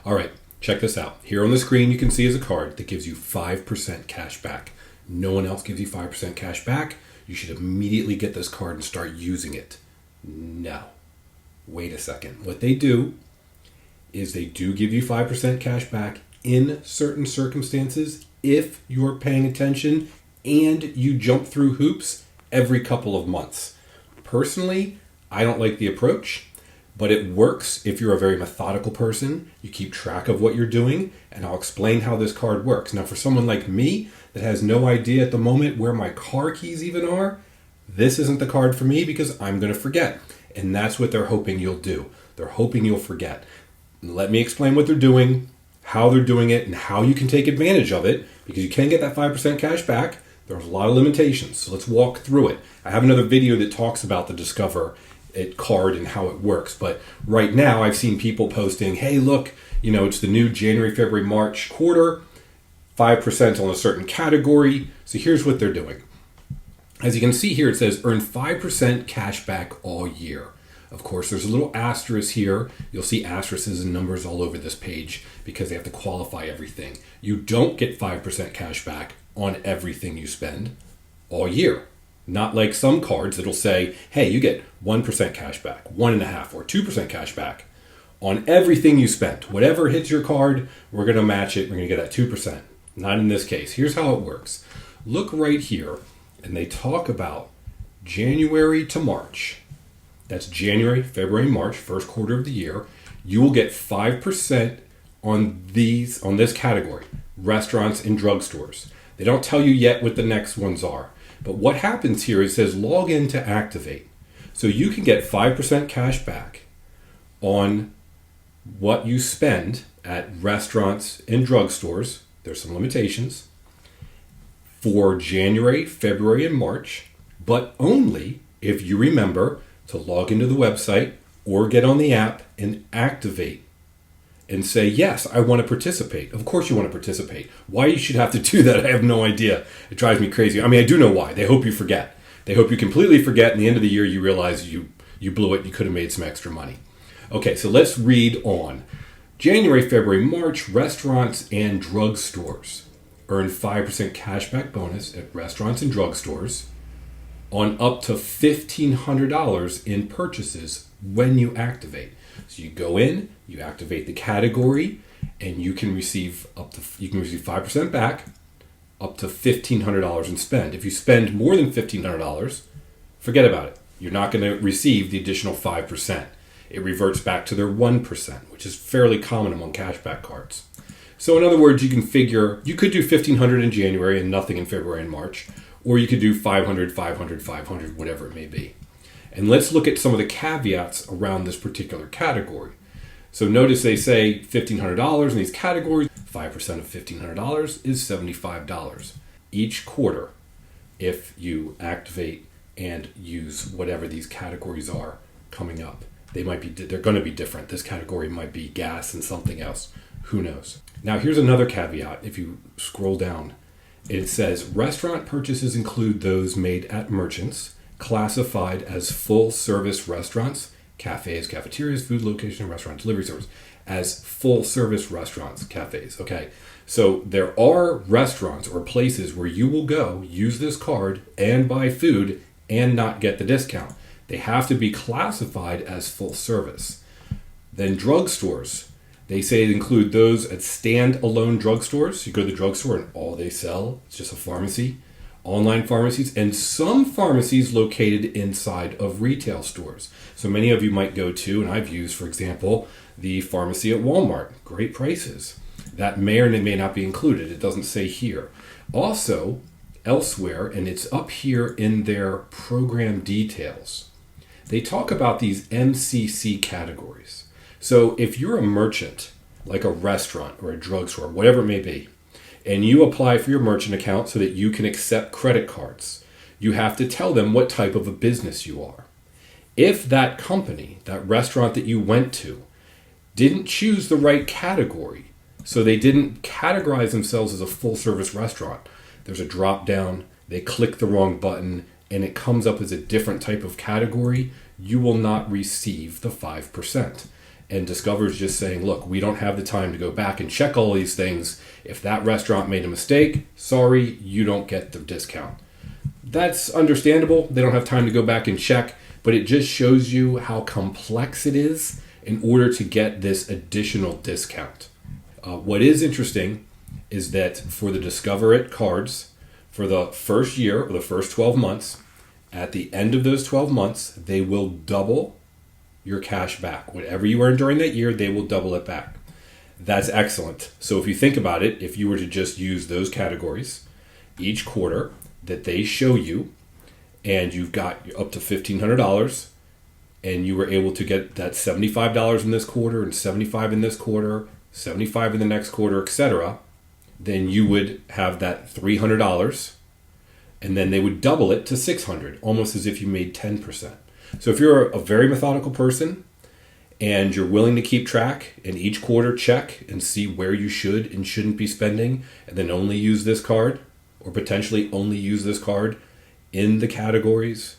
All right, check this out. Here on the screen, you can see is a card that gives you 5% cash back. No one else gives you 5% cash back. You should immediately get this card and start using it. No. Wait a second. What they do is they do give you 5% cash back in certain circumstances if you're paying attention and you jump through hoops every couple of months. Personally, I don't like the approach, but it works if you're a very methodical person. You keep track of what you're doing, and I'll explain how this card works. Now, for someone like me that has no idea at the moment where my car keys even are, this isn't the card for me because I'm going to forget. And that's what they're hoping you'll do. They're hoping you'll forget. Let me explain what they're doing, how they're doing it, and how you can take advantage of it, because you can get that 5% cash back. There's a lot of limitations, so let's walk through it. I have another video that talks about the Discover It card and how it works, but right now I've seen people posting, hey, look, it's the new January, February, March quarter, 5% on a certain category. So here's what they're doing. As you can see here, it says earn 5% cash back all year. Of course, there's a little asterisk here. You'll see asterisks and numbers all over this page because they have to qualify everything. You don't get 5% cash back on everything you spend all year. Not like some cards that'll say, hey, you get 1% cash back, 1.5% or 2% cash back on everything you spent. Whatever hits your card, we're going to match it. We're going to get that 2%. Not in this case. Here's how it works. Look right here, and they talk about January to March. That's January, February, March, first quarter of the year. You will get 5% on this category, restaurants and drugstores. They don't tell you yet what the next ones are. But what happens here is it says log in to activate. So you can get 5% cash back on what you spend at restaurants and drugstores. There's some limitations for January, February, and March, but only if you remember to log into the website or get on the app and activate and say, yes, I want to participate. Of course you want to participate. Why you should have to do that, I have no idea. It drives me crazy. I mean, I do know why. They hope you forget. They hope you completely forget, and at the end of the year you realize you blew it. You could have made some extra money. Okay, so let's read on. January, February, March, restaurants and drugstores earn 5% cashback bonus at restaurants and drugstores on up to $1,500 in purchases when you activate. So you go in, you activate the category, and you can receive 5% back, up to $1,500 in spend. If you spend more than $1,500, forget about it. You're not going to receive the additional 5%. It reverts back to their 1%, which is fairly common among cashback cards. So in other words, you could do $1,500 in January and nothing in February and March, or you could do $500, $500, $500, whatever it may be. And let's look at some of the caveats around this particular category. So notice they say $1,500 in these categories. 5% of $1,500 is $75 each quarter if you activate and use whatever these categories are coming up. They're going to be different. This category might be gas and something else. Who knows? Now here's another caveat. If you scroll down, it says restaurant purchases include those made at merchants classified as full-service restaurants, cafes, cafeterias, food location, restaurant delivery service, as full-service restaurants, cafes. Okay, so there are restaurants or places where you will go, use this card, and buy food and not get the discount. They have to be classified as full-service. Then drugstores. They say it include those at stand-alone drugstores. You go to the drugstore and all they sell is just a pharmacy. Online pharmacies, and some pharmacies located inside of retail stores. So many of you might go to, and I've used, for example, the pharmacy at Walmart. Great prices. That may or may not be included. It doesn't say here. Also, elsewhere, and it's up here in their program details, they talk about these MCC categories. So if you're a merchant, like a restaurant or a drugstore, whatever it may be, and you apply for your merchant account so that you can accept credit cards, you have to tell them what type of a business you are. If that company, that restaurant that you went to, didn't choose the right category, so they didn't categorize themselves as a full-service restaurant, there's a drop-down, they click the wrong button, and it comes up as a different type of category, you will not receive the 5%. And Discover's just saying, look, we don't have the time to go back and check all these things. If that restaurant made a mistake, sorry, you don't get the discount. That's understandable. They don't have time to go back and check, but it just shows you how complex it is in order to get this additional discount. What is interesting is that for the Discover It cards, for the first year or the first 12 months, at the end of those 12 months, they will double your cash back. Whatever you earn during that year, they will double it back. That's excellent. So if you think about it, if you were to just use those categories each quarter that they show you, and you've got up to $1,500, and you were able to get that $75 in this quarter and $75 in this quarter, $75 in the next quarter, etc., then you would have that $300, and then they would double it to $600, almost as if you made 10%. So if you're a very methodical person and you're willing to keep track and each quarter check and see where you should and shouldn't be spending, and then only use this card or potentially only use this card in the categories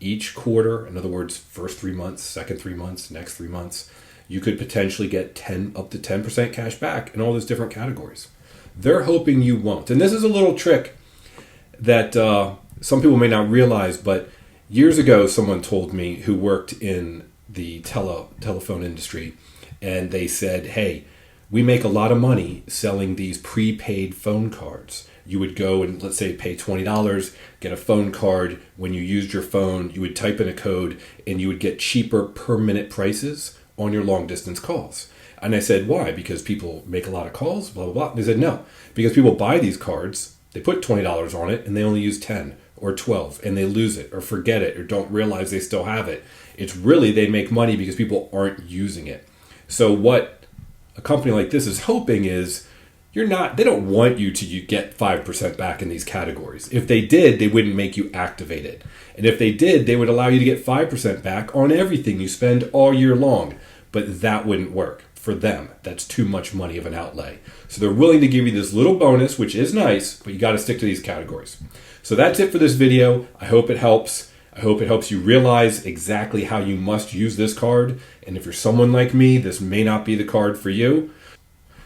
each quarter, in other words, first 3 months, second 3 months, next 3 months, you could potentially get up to 10% cash back in all those different categories. They're hoping you won't. And this is a little trick that some people may not realize, but years ago, someone told me who worked in the telephone industry, and they said, hey, we make a lot of money selling these prepaid phone cards. You would go and, let's say, pay $20, get a phone card. When you used your phone, you would type in a code, and you would get cheaper per minute prices on your long distance calls. And I said, why? Because people make a lot of calls, blah, blah, blah. And they said, no, because people buy these cards, they put $20 on it, and they only use 10 or 12, and they lose it or forget it or don't realize they still have it. It's really they make money because people aren't using it. So what a company like this is hoping is they don't want you to get 5% back in these categories. If they did, they wouldn't make you activate it. And if they did, they would allow you to get 5% back on everything you spend all year long. But that wouldn't work for them. That's too much money of an outlay. So they're willing to give you this little bonus, which is nice, but you got to stick to these categories. So that's it for this video. I hope it helps. I hope it helps you realize exactly how you must use this card. And if you're someone like me, this may not be the card for you.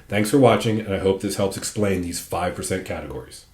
Thanks for watching, and I hope this helps explain these 5% categories.